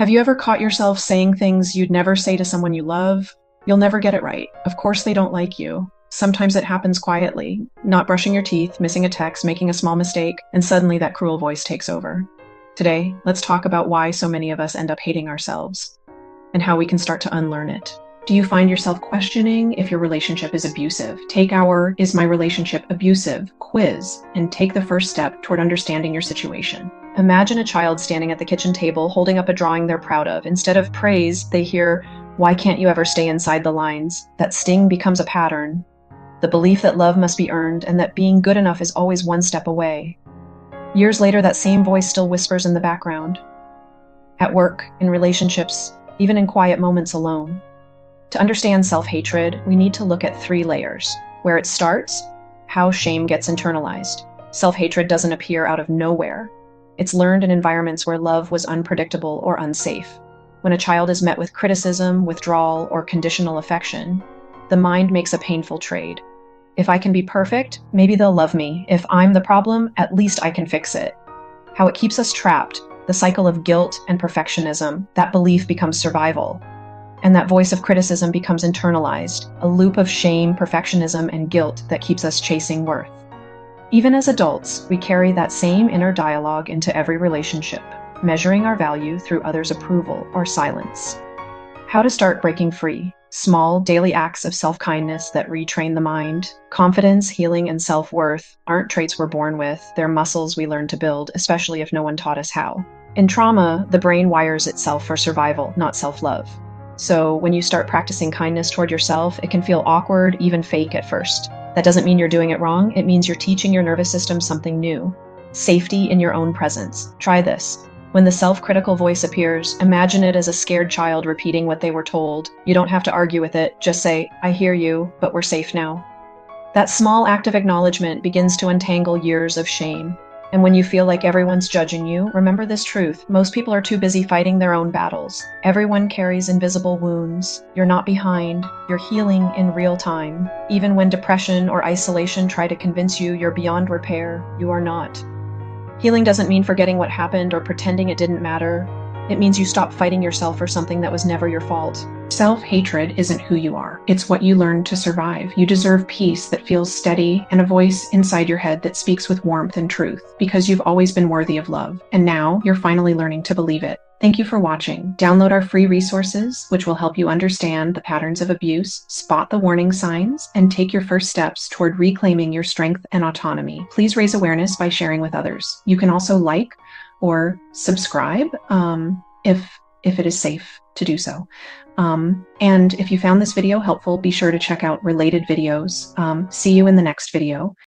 Have you ever caught yourself saying things you'd never say to someone you love? You'll never get it right. Of course they don't like you. Sometimes it happens quietly, not brushing your teeth, missing a text, making a small mistake, and suddenly that cruel voice takes over. Today, let's talk about why so many of us end up hating ourselves and how we can start to unlearn it. Do you find yourself questioning if your relationship is abusive? Take our "Is my relationship abusive?" quiz and take the first step toward understanding your situation. Imagine a child standing at the kitchen table holding up a drawing they're proud of. Instead of praise, they hear, "Why can't you ever stay inside the lines?" That sting becomes a pattern. The belief that love must be earned and that being good enough is always one step away. Years later, that same voice still whispers in the background. At work, in relationships, even in quiet moments alone. To understand self-hatred, we need to look at 3 layers. Where it starts, how shame gets internalized. Self-hatred doesn't appear out of nowhere. It's learned in environments where love was unpredictable or unsafe. When a child is met with criticism, withdrawal, or conditional affection, the mind makes a painful trade. If I can be perfect, maybe they'll love me. If I'm the problem, at least I can fix it. How it keeps us trapped, the cycle of guilt and perfectionism, that belief becomes survival. And that voice of criticism becomes internalized, a loop of shame, perfectionism, and guilt that keeps us chasing worth. Even as adults, we carry that same inner dialogue into every relationship, measuring our value through others' approval or silence. How to start breaking free. Small, daily acts of self-kindness that retrain the mind. Confidence, healing, and self-worth aren't traits we're born with, they're muscles we learn to build, especially if no one taught us how. In trauma, the brain wires itself for survival, not self-love. So when you start practicing kindness toward yourself, it can feel awkward, even fake at first. That doesn't mean you're doing it wrong. It means you're teaching your nervous system something new. Safety in your own presence. Try this. When the self-critical voice appears, imagine it as a scared child repeating what they were told. You don't have to argue with it. Just say, "I hear you, but we're safe now." That small act of acknowledgement begins to untangle years of shame. And when you feel like everyone's judging you, remember this truth. Most people are too busy fighting their own battles. Everyone carries invisible wounds. You're not behind. You're healing in real time. Even when depression or isolation try to convince you you're beyond repair, you are not. Healing doesn't mean forgetting what happened or pretending it didn't matter. It means you stop fighting yourself for something that was never your fault. Self-hatred isn't who you are. It's what you learned to survive. You deserve peace that feels steady and a voice inside your head that speaks with warmth and truth, because you've always been worthy of love. And now you're finally learning to believe it. Thank you for watching. Download our free resources, which will help you understand the patterns of abuse, spot the warning signs, and take your first steps toward reclaiming your strength and autonomy. Please raise awareness by sharing with others. You can also like or subscribe if it is safe to do so. And if you found this video helpful, be sure to check out related videos. See you in the next video.